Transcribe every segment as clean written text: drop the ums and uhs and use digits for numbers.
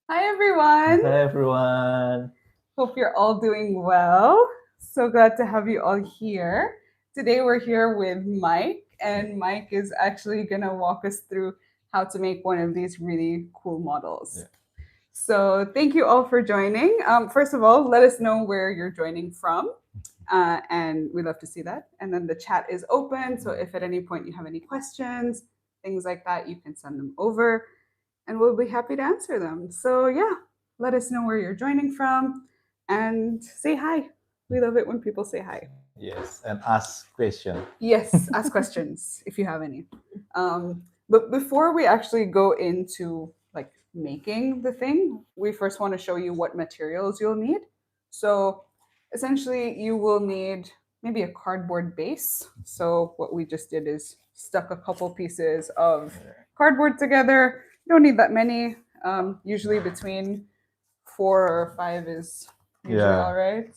Hi, everyone. Hi everyone. Hope you're all doing well. So glad to have you all here. Today, we're here with Mike, and Mike is actually going to walk us through how to make one of these really cool models. Yeah. So, thank you all for joining. First of all, let us know where you're joining from, and we love to see that. And then the chat is open, so if at any point you have any questions, things like that, you can send them over and we'll be happy to answer them. So, yeah, let us know where you're joining from and say hi. We love it when people say hi. Yes, and ask question. Yes, ask questions if you have any. But before we actually go into like making the thing, we first want to show you what materials you'll need. So essentially, you will need maybe a cardboard base. So what we just did is stuck a couple pieces of cardboard together. You don't need that many. Usually between 4 or 5 is usually Yeah, all right.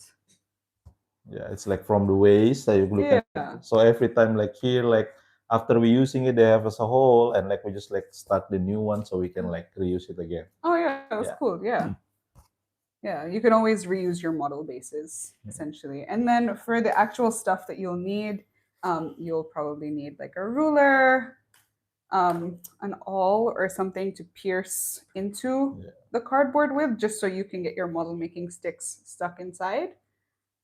yeah. It's like from the waste that you look at. Yeah. So every time, like here, like after we using it, they have as a whole, and like we just like start the new one, so we can like reuse it again. Oh yeah, that's Yeah. cool. Yeah. Yeah, you can always reuse your model bases essentially. And then for the actual stuff that you'll probably need like a ruler, an awl, or something to pierce into Yeah. the cardboard with, just so you can get your model making sticks stuck inside.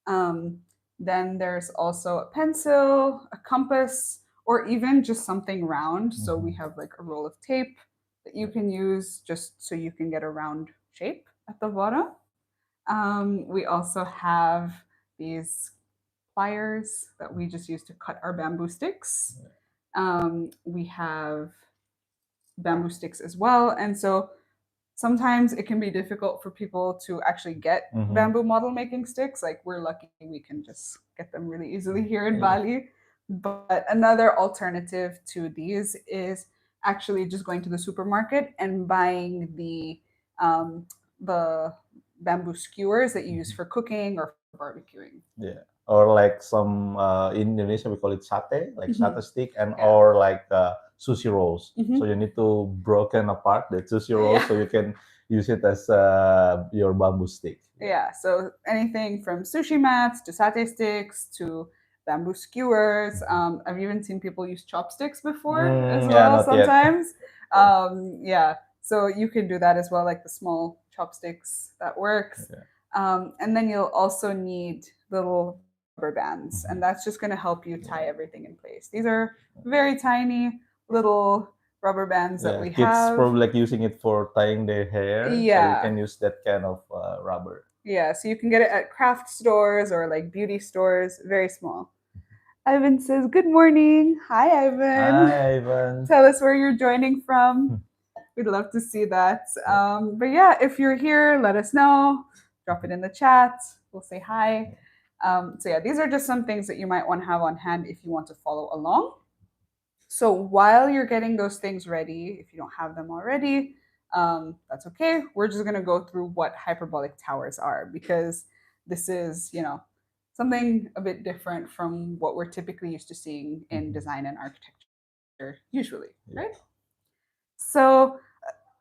Um, then there's also a pencil, a compass, or even just something round. So we Mhm. have like a roll of tape that you can use just so you can get a round shape at the bottom. We also have these pliers that we just use to cut our bamboo sticks. We have bamboo sticks as well. And so sometimes it can be difficult for people to actually get Mhm. bamboo model making sticks. Like we're lucky we can just get them really easily here in Yeah. Bali. But another alternative to these is actually just going to the supermarket and buying the bamboo skewers that you use Mhm. for cooking or for barbecuing. Yeah. Or like some in Indonesia we call it sate, like Mhm. sate stick, and Yeah. or like sushi rolls. So Hmm. you need to broken apart the sushi rolls Yeah. so you can use it as your bamboo stick. Yeah. Yeah, so anything from sushi mats to satay sticks to bamboo skewers. I've even seen people use chopsticks before as Yeah, well not yet. sometimes. Yeah, so you can do that as well, like the small chopsticks, that works. Yeah. And then you'll also need little rubber bands, and that's Mhm. just going to help you tie Yeah. everything in place. These are very tiny little rubber bands that Yeah, we kids have. probably like using it for tying their hair, so you Yeah, can use that kind of rubber. yeah, so you can get it at craft stores or like beauty stores, very small. Ivan says, "Good morning." Hi, Ivan. Hi, Ivan. Tell us where you're joining from. We'd love to see that. Yeah. But yeah, if you're here, let us know. Drop it in the chat. We'll say hi. So yeah, these are just some things that you might want to have on hand if you want to follow along. So while you're getting those things ready, if you don't have them already, that's okay. We're just going to go through what hyperbolic towers are because this is, something a bit different from what we're typically used to seeing in Mhm. design and architecture, usually, right? Yeah. So,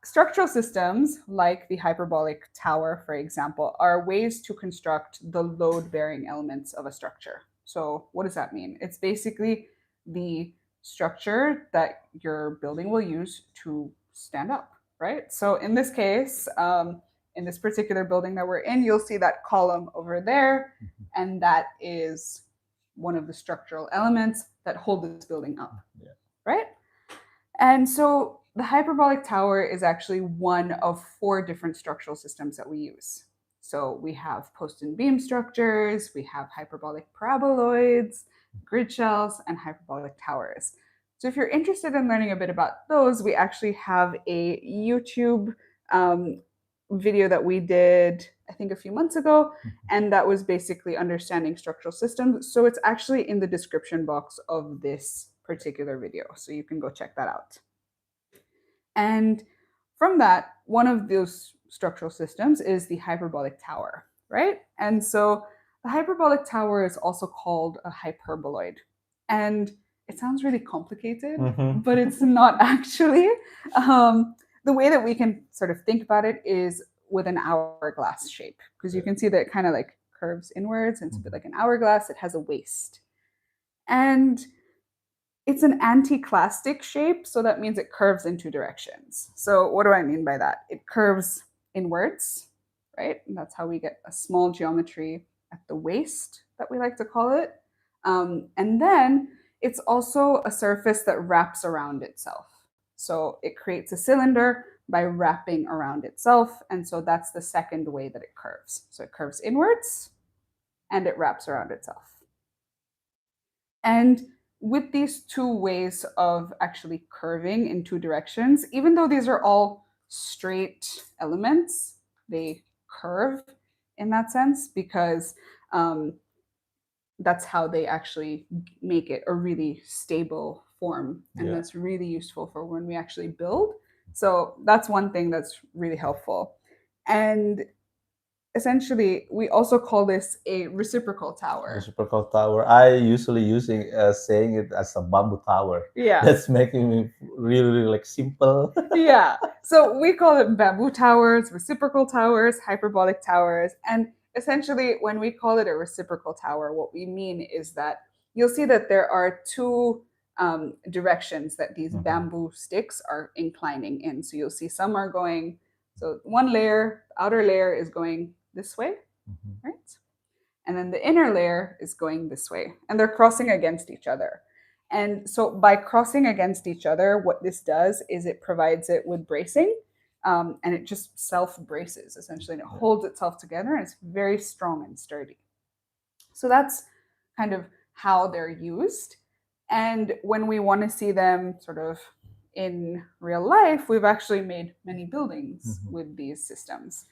structural systems like the hyperbolic tower, for example, are ways to construct the load bearing elements of a structure. So, what does that mean? It's basically the structure that your building will use to stand up, right? So, in this case, in this particular building that we're in, you'll see that column over there, Mhm. and that is one of the structural elements that hold this building up, Yeah. right? And so the hyperbolic tower is actually one of four different structural systems that we use. So we have post and beam structures, we have hyperbolic paraboloids, grid shells, and hyperbolic towers. So if you're interested in learning a bit about those, we actually have a YouTube um, video that we did, I think, a few months ago, and that was basically understanding structural systems. So it's actually in the description box of this particular video. So you can go check that out. And from that, one of those structural systems is the hyperbolic tower, right? And so the hyperbolic tower is also called a hyperboloid. And it sounds really complicated, Mhm. but it's not actually. Um, the way that we can sort of think about it is with an hourglass shape, because you can see that it kind of like curves inwards, and it's a bit like an hourglass. It has a waist. And it's an anticlastic shape, so that means it curves in two directions. So what do I mean by that? It curves inwards, right? And that's how we get a small geometry at the waist, that we like to call it. And then it's also a surface that wraps around itself. So it creates a cylinder by wrapping around itself. And so that's the second way that it curves. So it curves inwards and it wraps around itself. And with these two ways of actually curving in two directions, even though these are all straight elements, they curve in that sense because that's how they actually make it a really stable form. And that's really useful for when we actually build. So that's one thing that's really helpful. And essentially, we also call this a reciprocal tower. Reciprocal tower. I usually using saying it as a bamboo tower. Yeah. That's making me really, really like simple. Yeah. So we call it bamboo towers, reciprocal towers, hyperbolic towers. And essentially, when we call it a reciprocal tower, what we mean is that you'll see that there are two directions that these bamboo sticks are inclining in. So you'll see some are going, so one layer, the outer layer is going this way, right? And then the inner layer is going this way, and they're crossing against each other. And so by crossing against each other, what this does is it provides it with bracing, and it just self-braces, essentially, and it holds itself together, and it's very strong and sturdy. So that's kind of how they're used. And when we want to see them sort of in real life, we've actually made many buildings with these systems.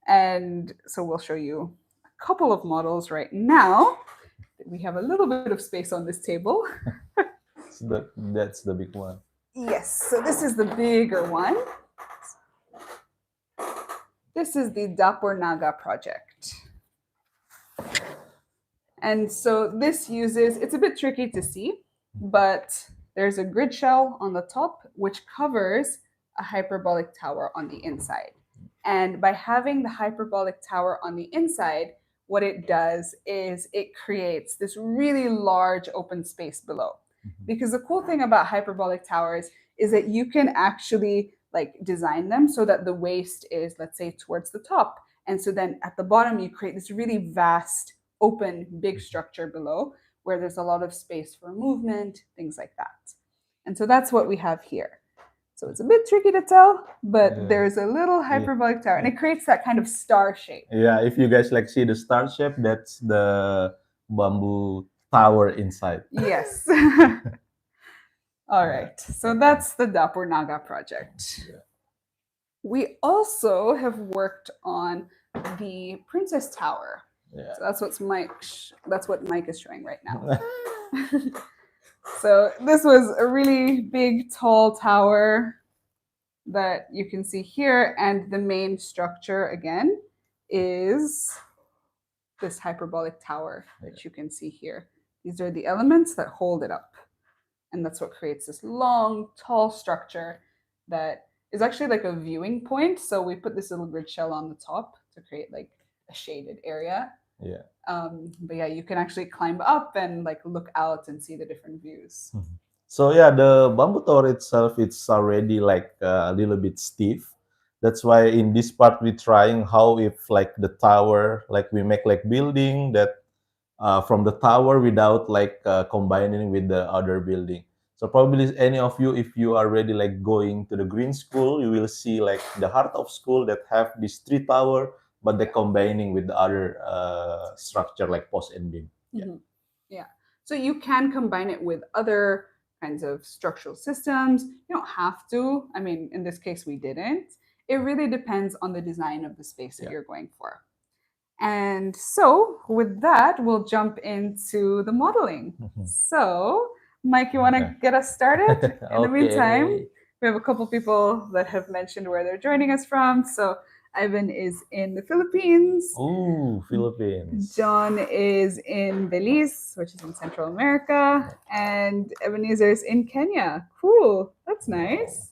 And so we'll show you a couple of models right now. We have a little bit of space on this table. So that's the big one. Yes, so this is the bigger one. This is the Dapur Naga project. And so this uses, it's a bit tricky to see, but there's a grid shell on the top which covers a hyperbolic tower on the inside. And by having the hyperbolic tower on the inside, what it does is it creates this really large open space below. Because the cool thing about hyperbolic towers is that you can actually like design them so that the waist is, let's say, towards the top. And so then at the bottom, you create this really vast, open, big structure below where there's a lot of space for movement, things like that. And so that's what we have here. So it's a bit tricky to tell, but there's a little hyperbolic tower, and it creates that kind of star shape. Yeah, if you guys like see the star shape, that's the bamboo tower inside. Yes. All right. So that's the Dapur Naga project. We also have worked on the Princess Tower. Yeah. So that's what Mike is showing right now. So this was a really big, tall tower that you can see here, and the main structure again is this hyperbolic tower that you can see here. These are the elements that hold it up, and that's what creates this long, tall structure that is actually like a viewing point. So we put this little grid shell on the top to create like a shaded area. Yeah. But yeah, you can actually climb up and like look out and see the different views. So yeah, the bamboo tower itself, it's already like a little bit stiff. That's why in this part we're trying how if like the tower, like we make like building that from the tower without like combining with the other building. So probably any of you, if you are already like going to the green school, you will see like the heart of school that have this three tower, but they're combining with the other structure like post and beam. Yeah. So you can combine it with other kinds of structural systems. You don't have to. I mean, in this case, we didn't. It really depends on the design of the space that you're going for. And so with that, we'll jump into the modeling. So Mike, you want to get us started? In the meantime, we have a couple people that have mentioned where they're joining us from. So Ivan is in the Philippines. Ooh, Philippines. John is in Belize, which is in Central America. And Ebenezer is in Kenya. Cool. That's nice.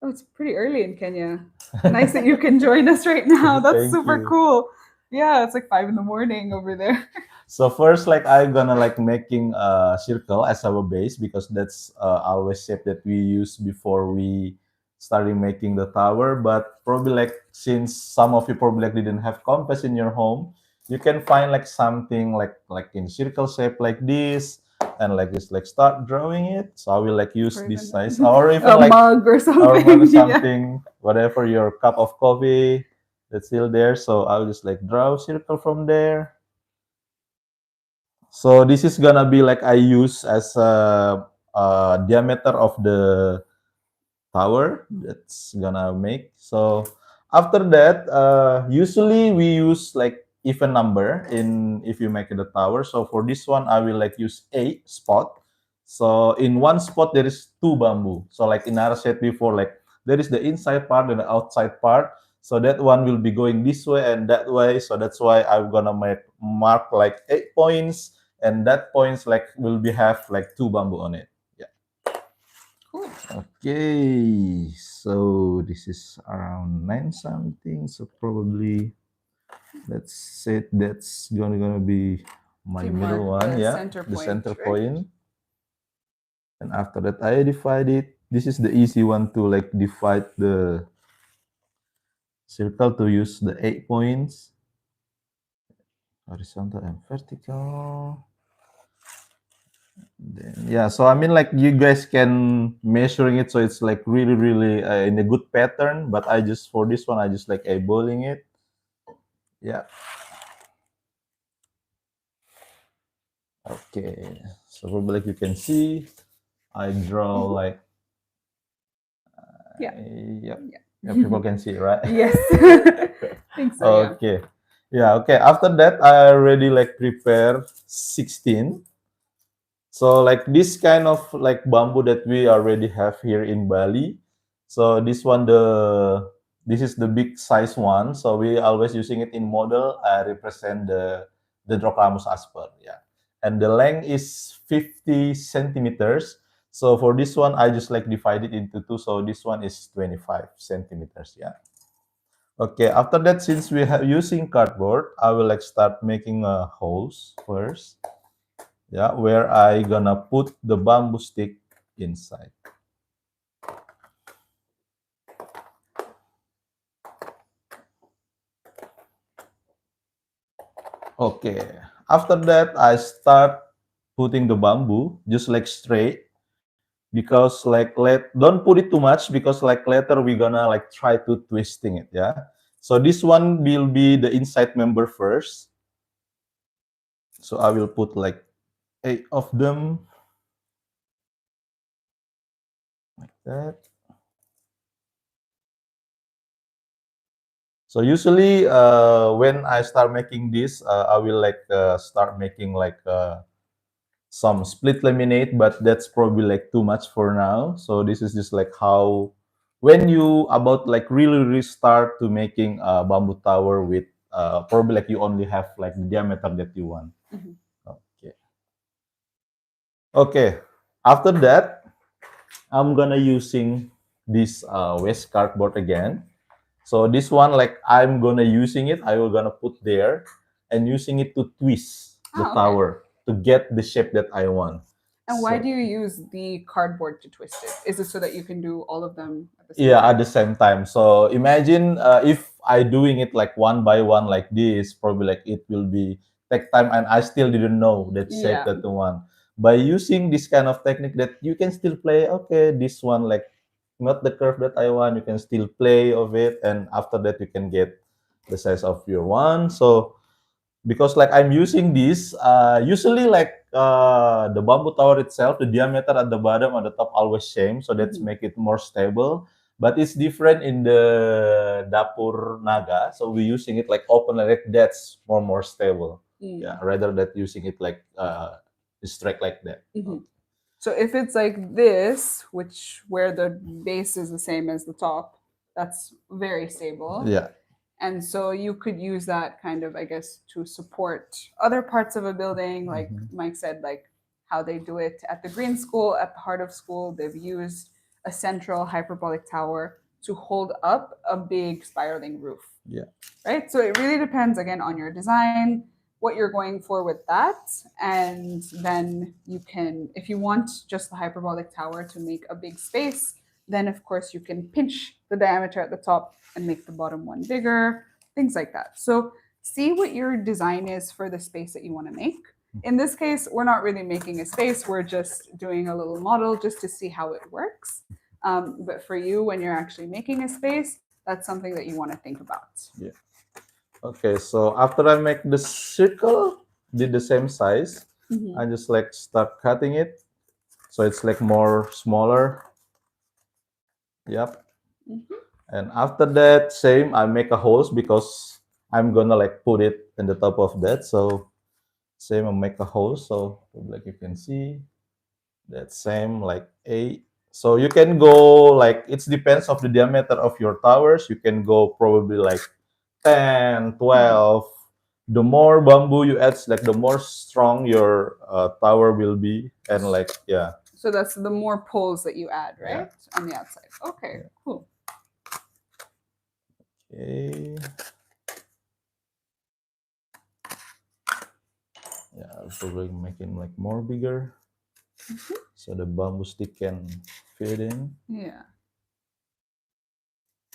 Oh, it's pretty early in Kenya. Nice that you can join us right now. That's Thank super you. cool. Yeah, it's like 5 in the morning over there. So first, like I'm gonna like making a circle as our base because that's always shape that we use before we starting making the tower. But probably like since some of you probably like didn't have compass in your home, you can find like something like in circle shape like this, and like just like start drawing it. So I will like use Or this even size or even a like mug or or maybe something. Yeah. something whatever your cup of coffee that's still there. So I'll just like draw a circle from there. So this is gonna be like I use as a diameter of the tower that's gonna make. So after that, usually we use like even number in if you make the tower. So for this one, I will like use 8 spot. So in one spot there is 2 bamboo. So like in our set before, like there is the inside part and the outside part. So that one will be going this way and that way. So that's why I'm gonna make mark like 8 points, and that points like will be have like 2 bamboo on it. Yeah. Cool. Okay, so this is around 9 something. So probably let's say that's gonna be So my you middle mark one, the yeah, center the point, center right? point. And after that, I divide it. This is the easy one to like divide the circle to use the 8 points, horizontal and vertical. Then, yeah, so I mean, like you guys can measuring it, so it's like really, really in a good pattern. But I just for this one, I just like eyeballing it. Yeah. Okay. So probably like you can see, I draw Mhm. like Yeah. yep. Yeah, Yeah. people can see, right? Yes. I think so, yeah. Okay. Yeah. Okay. After that, I already like prepare 16. So like this kind of like bamboo that we already have here in Bali. So this one this is the big size one. So we always using it in model. I represent the Droclamus asper. Yeah, and the length is 50 centimeters. So for this one, I just like divide it into two. So this one is 25 centimeters. Yeah. Okay. After that, since we have using cardboard, I will like start making a holes first. Yeah, where I gonna put the bamboo stick inside. Okay. After that, I start putting the bamboo just like straight because like don't put it too much because like later we gonna like try to twisting it. Yeah. So this one will be the inside member first. So I will put like 8 of them like that. So usually when I start making this, I will like start making like some split laminate, but that's probably like too much for now. So this is just like how when you about like really start to making a bamboo tower with probably like you only have like the diameter that you want. Mhm. Okay. Okay. After that, I'm gonna using this waste cardboard again. So this one like I'm gonna using it. I will gonna put there and using it to twist the Oh, okay. tower to get the shape that I want. And why So do you use the cardboard to twist it? Is it so that you can do all of them at the same yeah, at time? the same time. So imagine if I doing it like one by one like this, probably like it will be take time, and I still didn't know that shape Yeah. that the one. By using this kind of technique, that you can still play. Okay, this one like not the curve that I want. You can still play of it, and after that you can get the size of your one. So because like I'm using this, usually like the bamboo tower itself, the diameter at the bottom and the top always same, so that's Mhm. make it more stable. But it's different in the dapur naga, so we're using it like open like that's more stable. Yeah, Mm. rather than using it like straight like that. Mhm. So if it's like this, which where the base is the same as the top, that's very stable. Yeah. And so you could use that kind of, I guess, to support other parts of a building, like Mhm. Mike said, like how they do it at the green school, at the heart of school. They've used a central hyperbolic tower to hold up a big spiraling roof. Yeah. Right? So it really depends again on your design, what you're going for with that. And then you can, if you want just the hyperbolic tower to make a big space, then of course you can pinch the diameter at the top and make the bottom one bigger, things like that. So see what your design is for the space that you want to make. In this case, we're not really making a space, we're just doing a little model just to see how it works. But for you, when you're actually making a space, that's something that you want to think about. Yeah. Okay, so after I make the circle, did the same size, I just like start cutting it, so it's like more smaller. Yep. And after that, same, I make a holes because I'm gonna like put it in the top of that. So same, I make a hole. So like you can see, that same like A. So you can go like, it depends of the diameter of your towers. You can go probably like 10, 12. The more bamboo you add, like the more strong your tower will be. And like, yeah. So that's the more poles that you add, right? Yeah. On the outside. Okay, Yeah. cool. Okay. Yeah, I'll probably make it like more bigger. So the bamboo stick can fit in. Yeah.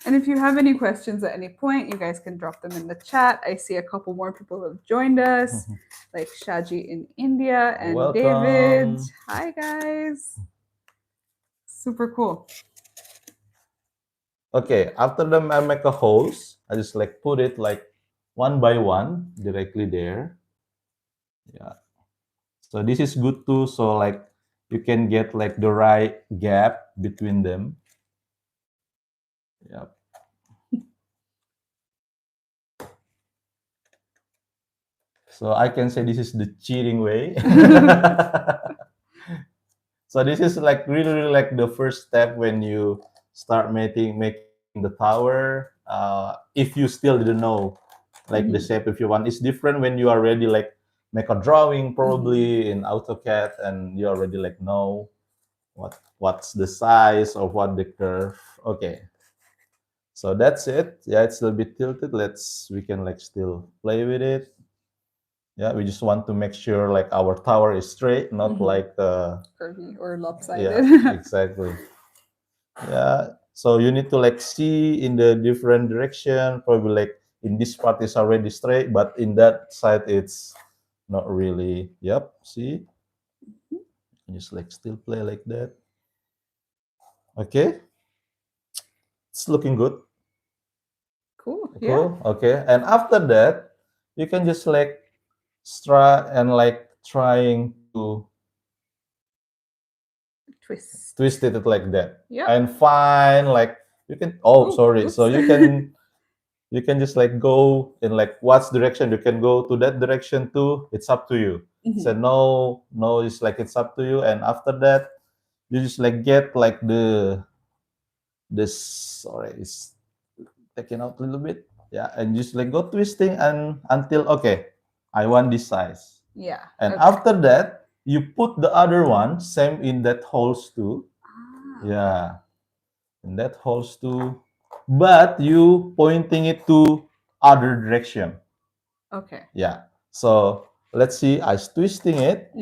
And if you have any questions at any point, you guys can drop them in the chat. I see a couple more people have joined us, like Shaji in India and Welcome. David. Hi, guys. Super cool. Okay, after them I make a hose. I just like put it like one by one directly there. Yeah. So this is good too. So like you can get like the right gap between them. Yep. So I can say this is the cheating way. So this is like really like the first step when you start making the tower. If you still didn't know like the shape, if you want, it's different when you already like make a drawing probably in AutoCAD and you already like know what's the size of what the curve. Okay. So that's it. Yeah, it's a little bit tilted. We can like still play with it. Yeah, we just want to make sure like our tower is straight, not like curvy or lopsided. yeah, exactly. Yeah, so you need to like see in the different direction. Probably like in this part is already straight, but in that side it's not really. Yep, see, just like still play like that. Okay, it's looking good. Cool. Yeah. Cool. Okay, and after that, you can just like try and like trying to twist it like that. Yep. And find like you can. Oh, Ooh, sorry. oops. So you can just like go in like what's direction. You can go to that direction too. It's up to you. So no, it's like it's up to you. And after that, you just like get like this. Sorry, it's taking out a little bit. Yeah, and just like go twisting and until okay, I want this size. Yeah. And okay. after that, you put the other one same in that holes too. Yeah, in that holes too, but you pointing it to other direction. Okay. Yeah. So let's see. I twisting it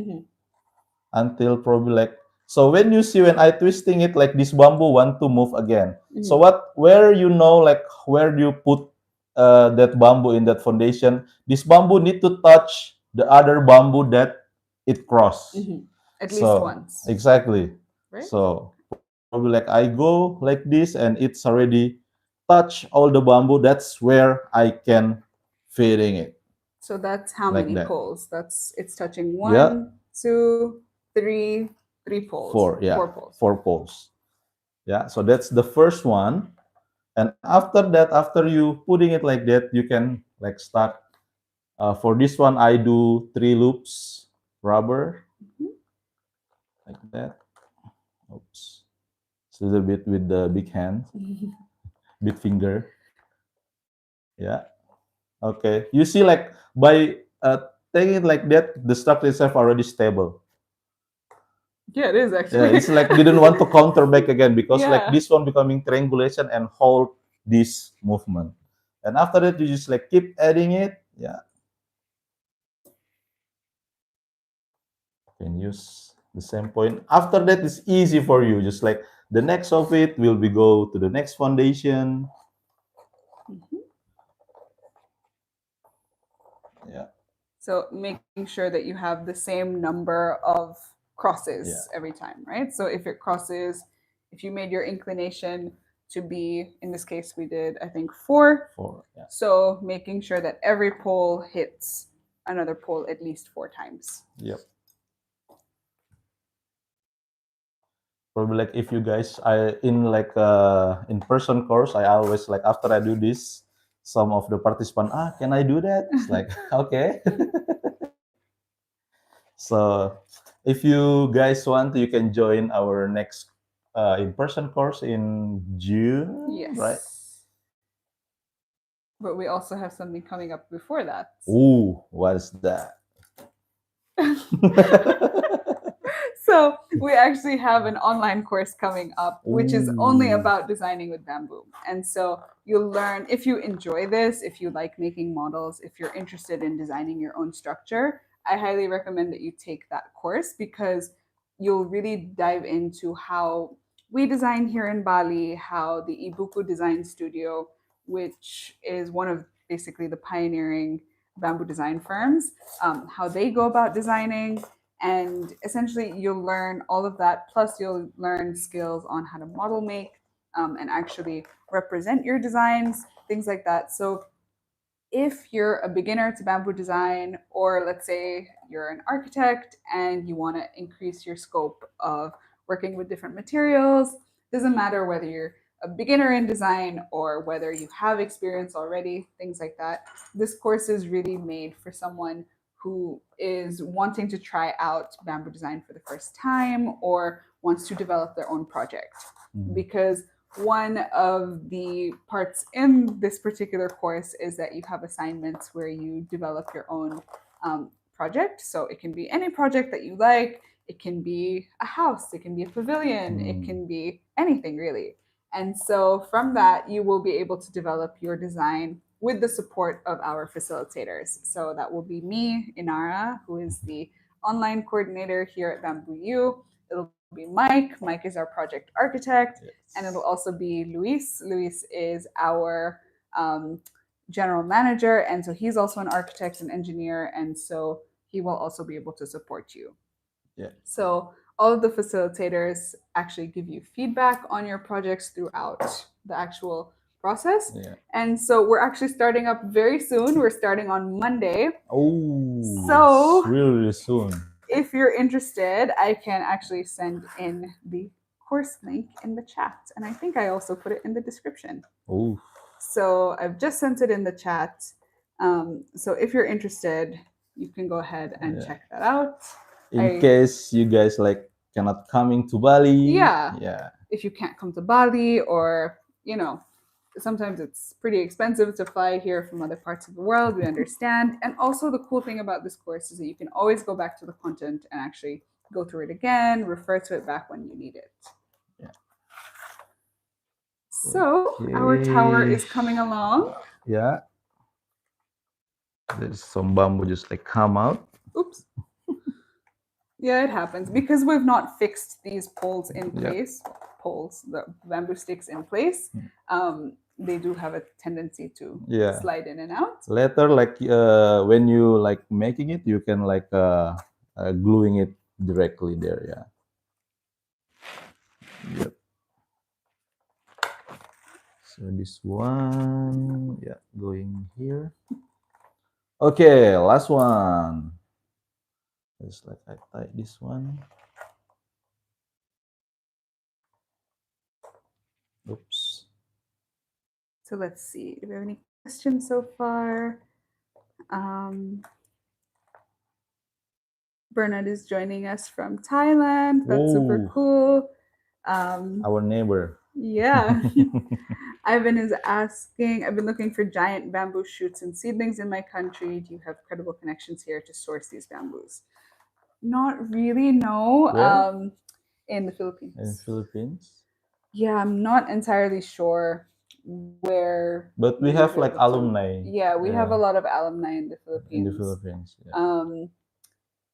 until probably like. So when you see when I twisting it like this bamboo want to move again. So where you know like where do you put that bamboo in that foundation? This bamboo need to touch the other bamboo that it cross. At least So once. exactly. Right? So probably like I go like this and it's already touch all the bamboo. That's where I can fitting it. So that's how Like many that. poles? It's touching Yeah. 1, 2, 3, 3 poles. Four. Yeah. 4 poles. 4 poles. Yeah. So that's the first one. And after that, after you putting it like that, you can like start. For this one, I do 3 loops rubber like that. Oops. It's a little bit with the big hand, big finger. Yeah. Okay. You see, like by taking it like that, the structure itself already stable. Yeah, it is Yeah, actually. it's like didn't want to counter back again because like Yeah. this one becoming triangulation and hold this movement. And after that, you just like keep adding it. Yeah, can use the same point. After that, it's easy for you. Just like the next of it will be go to the next foundation. Mhm. Yeah, So making sure that you have the same number of yeah, crosses every time, right? So if it crosses, if you made your inclination to be, in this case, we did, I think, 4. four. Yeah, So making sure that every pole hits another pole at least 4 times. yep. Probably like if you guys I in like in person course, I always like after I do this, some of the participant can I do that? It's like okay. So if you guys want, you can join our next in-person course in June, right? Yes. But we also have something coming up before that. Ooh, what is that? So we actually have an online course coming up which is only Ooh, about designing with bamboo, and so you'll learn, if you enjoy this, if you like making models, if you're interested in designing your own structure, I highly recommend that you take that course because you'll really dive into how we design here in Bali, how the Ibuku Design Studio, which is one of basically the pioneering bamboo design firms, how they go about designing. And essentially you'll learn all of that, plus you'll learn skills on how to model make, and actually represent your designs, things like that. So if you're a beginner to bamboo design, or let's say you're an architect and you want to increase your scope of working with different materials, doesn't matter whether you're a beginner in design or whether you have experience already, things like that. This course is really made for someone who is wanting to try out bamboo design for the first time or wants to develop their own project. mm, Because one of the parts in this particular course is that you have assignments where you develop your own project. So it can be any project that you like. It can be a house, it can be a pavilion, it mm, can be anything really. And so from that, you will be able to develop your design with the support of our facilitators. So that will be me, Inara, who is the online coordinator here at Bamboo U. It'll be Mike. Mike is our project architect, and it'll yes. also be Luis. Luis is our general manager, and so he's also an architect and engineer, and so he will also be able to support you. Yeah, So all of the facilitators actually give you feedback on your projects throughout the actual process. yeah. And so we're actually starting up very soon. We're starting on Monday. Oh, it's So really, really soon. if you're interested, I can actually send in the course link in the chat. And I think I also put it in the description. Oh, So I've just sent it in the chat. So if you're interested, you can go ahead and yeah. check that out. In case you guys like cannot coming to Bali, Yeah, yeah, if you can't come to Bali, or, sometimes it's pretty expensive to fly here from other parts of the world, we understand. And also, the cool thing about this course is that you can always go back to the content and actually go through it again, refer to it back when you need it. yeah. So, our tower Okay. is coming along. Yeah, there's some bamboo just like come out. Oops. Yeah, it happens because we've not fixed these poles in Yeah. place. Poles, the bamboo sticks in place. They do have a tendency to Yeah. slide in and out. Later, like when you like making it, you can like gluing it directly there. Yeah. Yep. So this one, yeah, going here. Okay, last one. Just like I tie this one. Oops. So let's see. Do we have any questions so far? Um, Bernard is joining us from Thailand. That's super Oh, cool. our neighbor. Yeah. Ivan is asking, I've been looking for giant bamboo shoots and seedlings in my country. Do you have credible connections here to source these bamboos? Not really, no. Where? In the In Philippines. Philippines. Yeah, I'm not entirely sure where But we we have were like able to. alumni, Yeah, we have a yeah, lot of alumni in the in the Philippines. Philippines. Yeah. Um,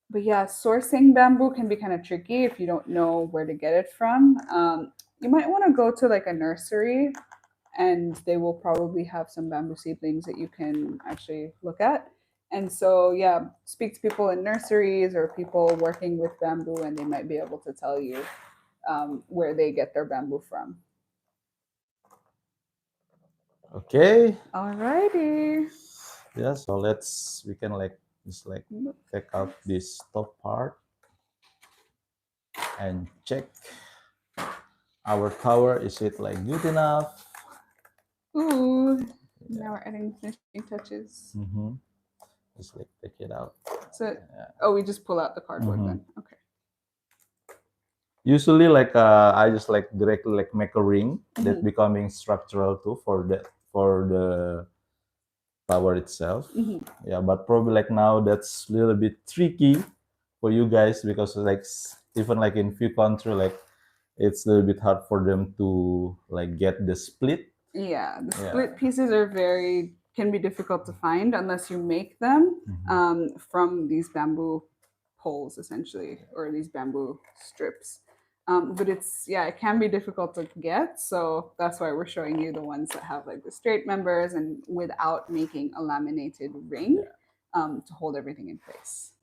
but yeah, sourcing bamboo can be kind of tricky if you don't know where to get it from. You might want to go to like a nursery, and they will probably have some bamboo seedlings that you can actually look at. And so, yeah, speak to people in nurseries or people working with bamboo, and they might be able to tell you where they get their bamboo from. Okay. Alrighty. Yeah. So we can like just like take out this top part and check our tower. Is it like good enough? Ooh, now Yeah. we're adding finishing touches. Mm-hmm. Just like take it out. So, Yeah. oh, we just pull out the cardboard Mm-hmm. then. Okay. Usually, like I just like directly like make a ring that Mm-hmm. becoming structural too for the tower itself. Mm-hmm. Yeah, but probably like now that's a little bit tricky for you guys because like even like in few country like it's a little bit hard for them to like get the split. Yeah, the Yeah. split pieces are very can be difficult to find unless you make them from these bamboo poles essentially, or these bamboo strips. But it's yeah, it can be difficult to get, so that's why we're showing you the ones that have like the straight members and without making a laminated ring Yeah. to hold everything in place.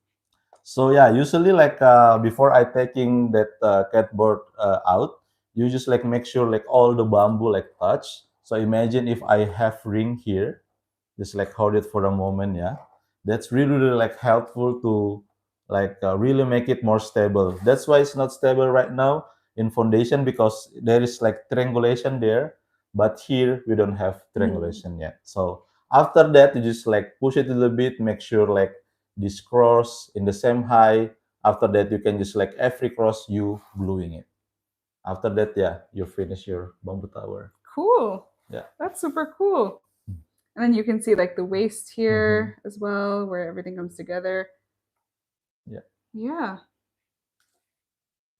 So yeah, usually like before I taking that catboard out, you just like make sure like all the bamboo like touch. So imagine if I have ring here, just like hold it for a moment, yeah. That's really like helpful to like really make it more stable. That's why it's not stable right now in foundation because there is like triangulation there, but here we don't have Mhm. triangulation yet. So after that, you just like push it a little bit, make sure like this cross in the same height. After that, you can just like every cross you gluing it. After that, yeah, you finish your bamboo tower. Cool. Yeah. That's super cool. And then you can see like the waist Mm-hmm. here as well, where everything comes together. Yeah. Yeah,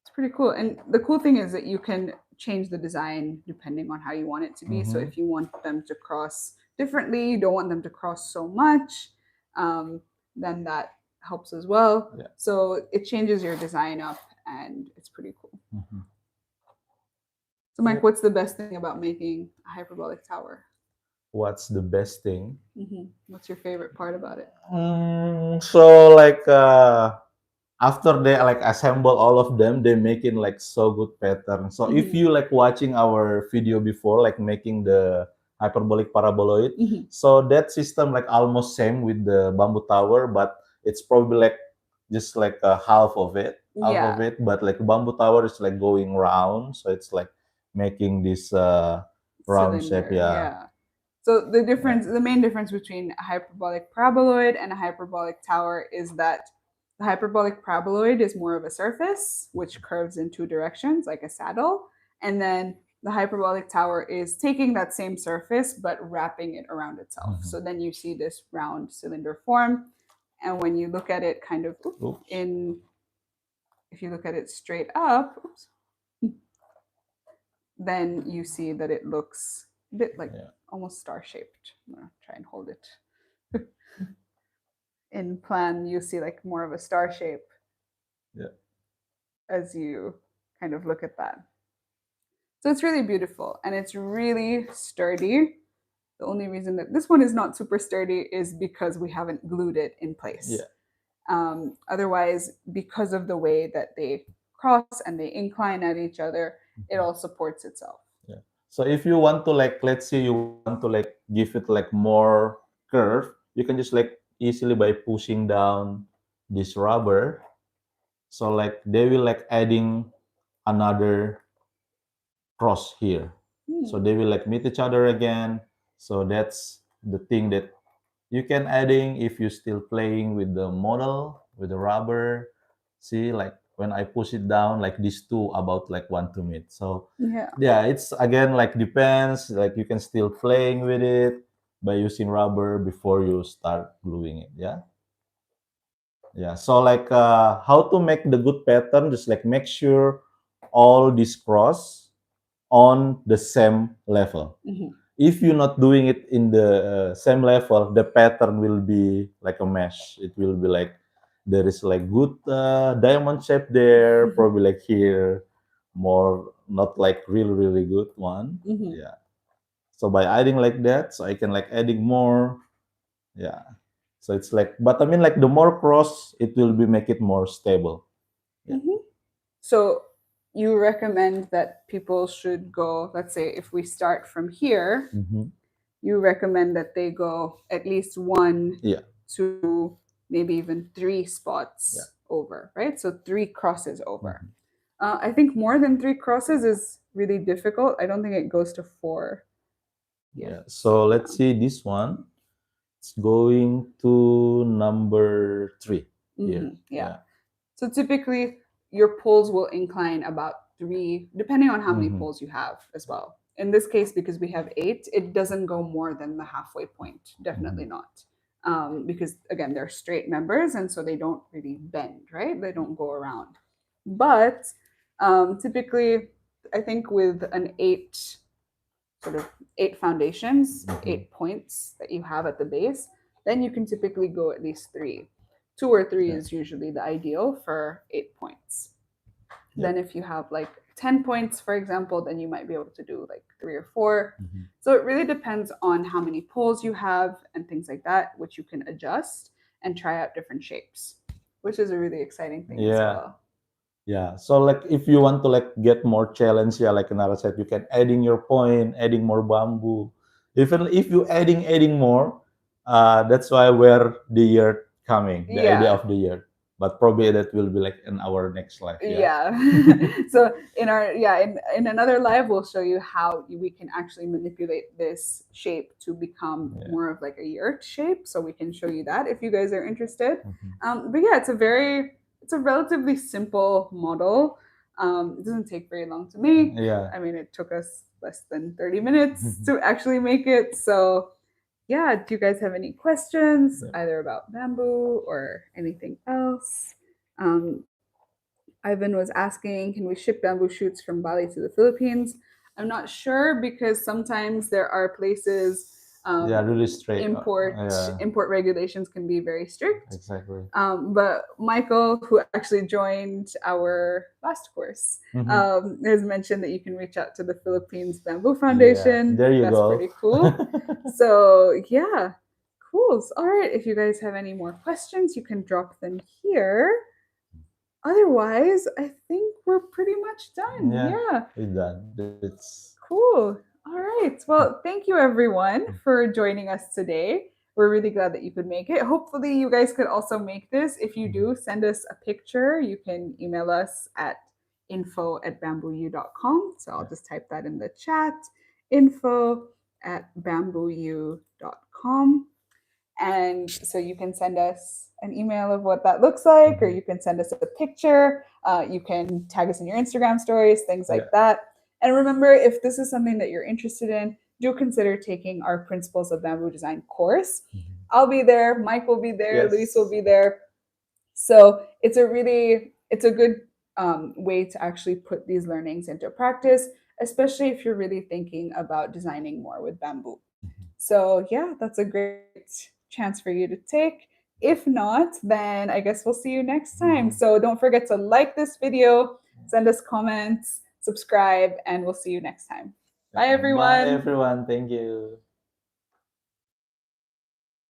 it's pretty cool. And the cool thing is that you can change the design depending on how you want it to be. So Mm-hmm. if you want them to cross differently, you don't want them to cross so much, um, then that helps as well. Yeah. So it changes your design up, and it's pretty cool. Mm-hmm. So, Mike, Yep. what's the best thing about making a hyperbolic tower? What's the best thing? What's your favorite part about it? So like after they like assemble all of them, they making like so good pattern. So if Mhm. you like watching our video before, like making the hyperbolic paraboloid, Mhm. so that system like almost same with the bamboo tower, but it's probably like just like a half of Yeah, it. But like bamboo tower is like going round, so it's like making this round shape. cylinder. Yeah, Yeah. So the yeah. difference, the main difference between a hyperbolic paraboloid and a hyperbolic tower is that the hyperbolic paraboloid is more of a surface which curves in two directions like a saddle, and then the hyperbolic tower is taking that same surface but wrapping it around itself. Mhm. So then you see this round cylinder form, and when you look at it kind of Oops. in if you look at it straight up, oops, then you see that it looks a bit like Yeah. almost star shaped. I'm gonna try and hold it in plan. You see like more of a star shape Yeah. as you kind of look at that. So it's really beautiful and it's really sturdy. The only reason that this one is not super sturdy is because we haven't glued it in place. Yeah. Otherwise, because of the way that they cross and they incline at each other, it all supports itself. Yeah. So if you want to like, let's say you want to like give it like more curve, you can just like easily by pushing down this rubber. So like they will like adding another cross here. So Hmm. they will like meet each other again. So that's the thing that you can adding if you still playing with the model with the rubber. See, like when I push it down, like these two about like want to meet. So Yeah. yeah, it's again like depends. Like you can still playing with it by using rubber before you start gluing it. Yeah. Yeah. So like how to make the good pattern? Just like make sure all these cross on the same level. Mhm. If you're not doing it in the same level, the pattern will be like a mesh. It will be like there is like good diamond shape there, probably like here, more not like really good one. Mhm. Yeah. So by adding like that, so I can like adding more. Yeah. So it's like, but I mean like the more cross, it will be make it more stable. Yeah. Mhm. So you recommend that people should go, let's say if we start from here, Mm-hmm. you recommend that they go at least one Yeah. to maybe even three Yeah. spots over, right? So three crosses over. Mm-hmm. I think more than three crosses is really difficult. I don't think it goes to four yet. Yeah. So let's Yeah. see this one. It's going to number 3 here. Yeah. Yeah. So typically, your poles will incline about three, depending on how many Mm-hmm. poles you have as well. In this case, because we have eight, it doesn't go more than the halfway point. Mm-hmm. Definitely not. Because again, they're straight members, and so they don't really bend, right? They don't go around. But typically, I think with an eight, sort of eight foundations, Mm-hmm. 8 points that you have at the base, then you can typically go at least three. Two or three Yeah. is usually the ideal for 8 points. Yep. Then, if you have like 10 points, for example, then you might be able to do like three or four. Mm-hmm. So it really depends on how many poles you have and things like that, which you can adjust and try out different shapes, which is a really exciting thing as Yeah. well. Yeah. So like if you want to like get more challenge, yeah, like Nara said, you can adding your point, adding more bamboo. Even if you adding more, that's why where the year coming, the idea Yeah, of the year. But probably that will be like in our next life. Yeah. yeah. So in our, yeah, in another live we'll show you how we can actually manipulate this shape to become Yeah. more of like a yurt shape, so we can show you that if you guys are interested. Mhm. But yeah, it's a relatively simple model. It doesn't take very long to make. Yeah. I mean, it took us less than 30 minutes to actually make it. So yeah, do you guys have any questions Yeah. either about bamboo or anything else? um, Ivan was asking, can we ship bamboo shoots from Bali to the Philippines? I'm not sure because sometimes there are places, Yeah. Really straight. import Yeah. import regulations can be very strict. Exactly. But Michael, who actually joined our last course, Mhm. has mentioned that you can reach out to the Philippines Bamboo Yeah. Foundation. There you That's go. pretty cool. So yeah, cool. All right, if you guys have any more questions, you can drop them here. Otherwise, I think we're pretty much done. Yeah. Yeah, We done. It's cool. All right. Well, thank you everyone for joining us today. We're really glad that you could make it. Hopefully, you guys could also make this. If you do, send us a picture. You can email us at info@bamboo.com. So I'll just type that in the chat, info@bamboo.com. And so you can send us an email of what that looks like, or you can send us a picture. You can tag us in your Instagram stories, things yeah. like that. And remember, if this is something that you're interested in, do consider taking our Principles of Bamboo Design course. I'll be there, Mike will be there, Yes. Luis will be there. So it's a good way to actually put these learnings into practice, especially if you're really thinking about designing more with bamboo. So yeah, that's a great chance for you to take. If not, then I guess we'll see you next time. So don't forget to like this video, send us comments, subscribe, and we'll see you next time. Bye, Bye everyone. everyone. Thank you.